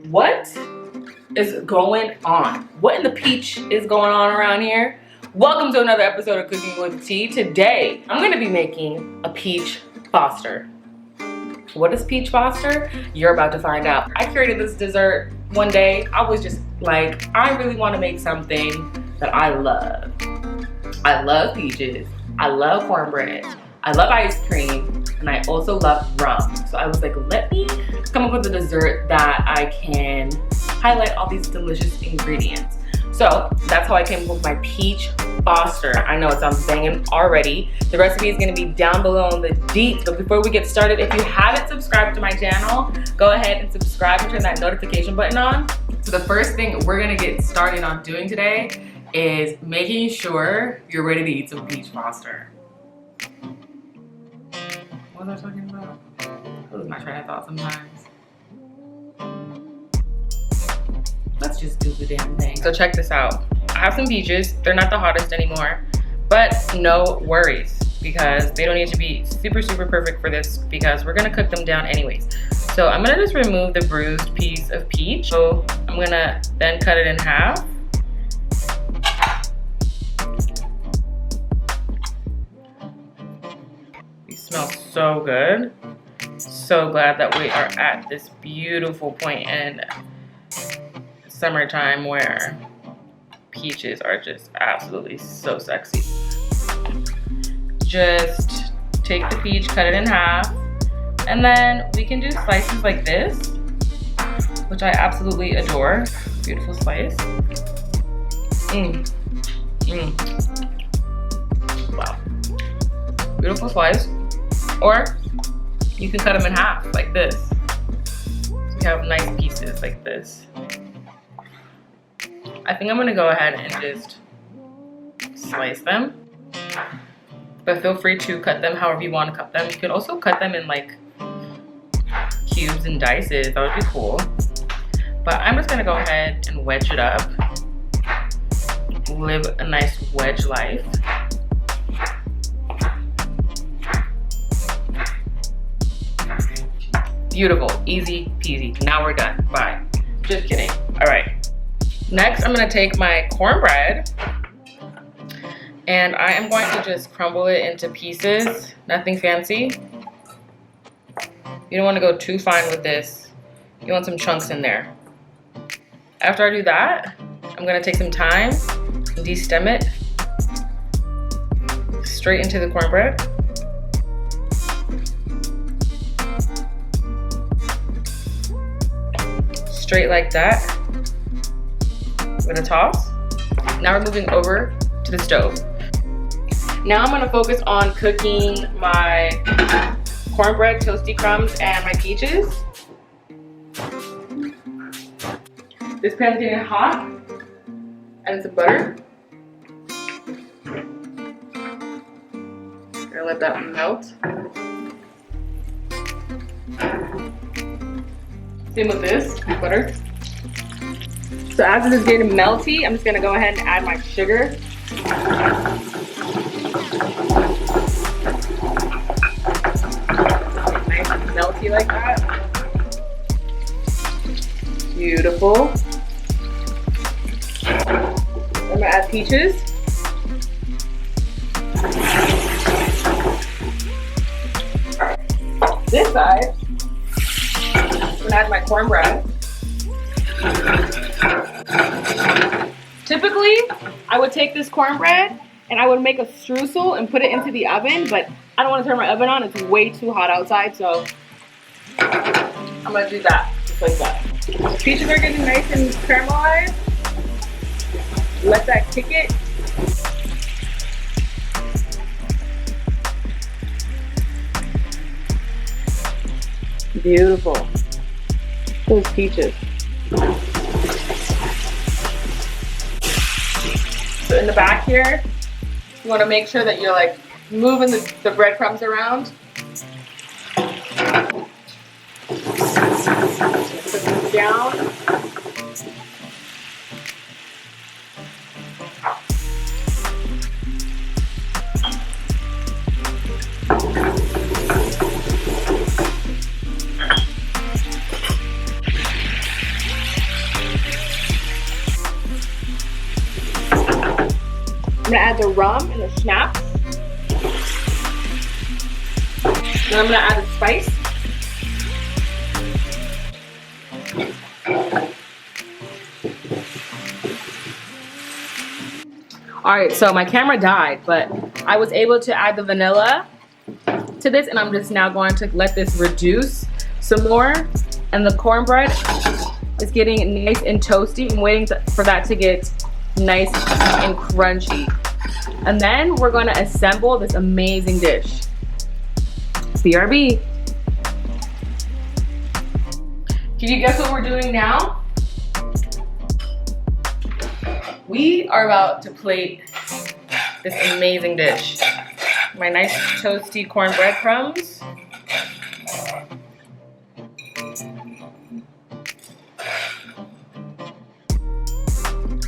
What is going on? What in the peach is going on around here? Welcome to another episode of Cooking with Tea. Today, I'm gonna be making a peach foster. What is peach foster? You're about to find out. I created this dessert one day. I was just like, I really wanna make something that I love. I love peaches. I love cornbread. I love ice cream. And I also love rum. So I was like, let me come up with a dessert that I can highlight all these delicious ingredients. So that's how I came up with my peach foster. I know it sounds banging already. The recipe is gonna be down below in the deets. But before we get started, if you haven't subscribed to my channel, go ahead and subscribe and turn that notification button on. So the first thing we're gonna get started on doing today is making sure you're ready to eat some peach foster. What was I talking about? I lose my train of thought sometimes. Let's just do the damn thing. So check this out. I have some peaches. They're not the hottest anymore, but no worries because they don't need to be super perfect for this because we're gonna cook them down anyways. So I'm gonna just remove the bruised piece of peach. So I'm gonna then cut it in half. Smells so good. So glad that we are at this beautiful point in summertime where peaches are just absolutely so sexy. Just take the peach, cut it in half, and then we can do slices like this, which I absolutely adore. Beautiful slice. Wow. Beautiful slice. Or you can cut them in half like this. So you have nice pieces like this. I think I'm gonna go ahead and just slice them. But feel free to cut them however you want to cut them. You could also cut them in like cubes and dices. That would be cool. But I'm just gonna go ahead and wedge it up. Live a nice wedge life. Beautiful, easy peasy. Now we're done. Bye. Just kidding. All right. Next, I'm gonna take my cornbread and I am going to just crumble it into pieces. Nothing fancy. You don't want to go too fine with this. You want some chunks in there. After I do that, I'm gonna take some thyme and de-stem it straight into the cornbread. Straight like that with a toss. Now we're moving over to the stove. Now I'm gonna focus on cooking my cornbread, toasty crumbs, and my peaches. This pan's getting hot, and some butter. Gonna let that melt. Same with this, butter. So as it is getting melty, I'm just gonna go ahead and add my sugar. Nice and melty like that. Beautiful. I'm gonna add peaches. This side, I'm gonna add my cornbread. Typically, I would take this cornbread and I would make a streusel and put it into the oven, but I don't want to turn my oven on. It's way too hot outside, so I'm gonna do that, just like that. The peaches are getting nice and caramelized. Let that kick it. Beautiful. Those peaches. So in the back here, you want to make sure that you're like moving the breadcrumbs around. Put them down. gonna add the rum and the shnapps. Then I'm gonna add the spice. All right, so my camera died, but I was able to add the vanilla to this, and I'm just now going to let this reduce some more. And the cornbread is getting nice and toasty. I'm waiting for that to get nice and crunchy. And then we're gonna assemble this amazing dish. BRB. Can you guess what we're doing now? We are about to plate this amazing dish. My nice toasty cornbread crumbs.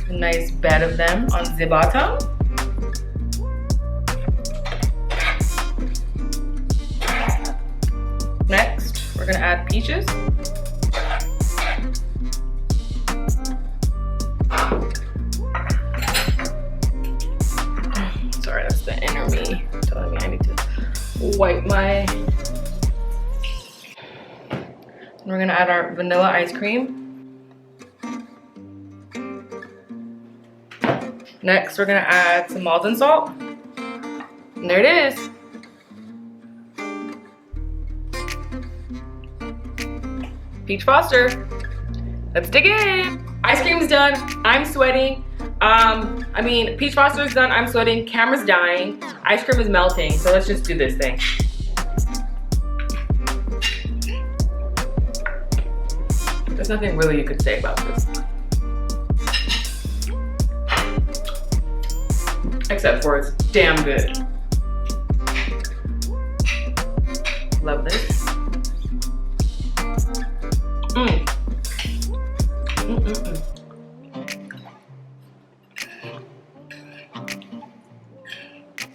A nice bed of them on the bottom. Next, we're gonna add peaches. Sorry, that's the inner me telling me I need to wipe my... We're gonna add our vanilla ice cream. Next, we're gonna add some Maldon salt. And there it is. Peach Foster. Let's dig in. Ice cream's done. I'm sweating. Peach Foster's done. I'm sweating. Camera's dying. Ice cream is melting. So let's just do this thing. There's nothing really you could say about this. Except for it's damn good. Love this.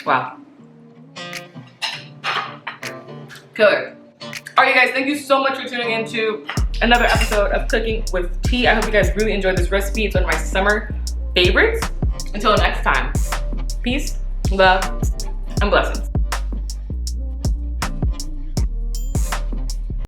Wow. Killer. All right, you guys, thank you so much for tuning in to another episode of Cooking with Tea. I hope you guys really enjoyed this recipe. It's one of my summer favorites. Until next time, peace, love, and blessings.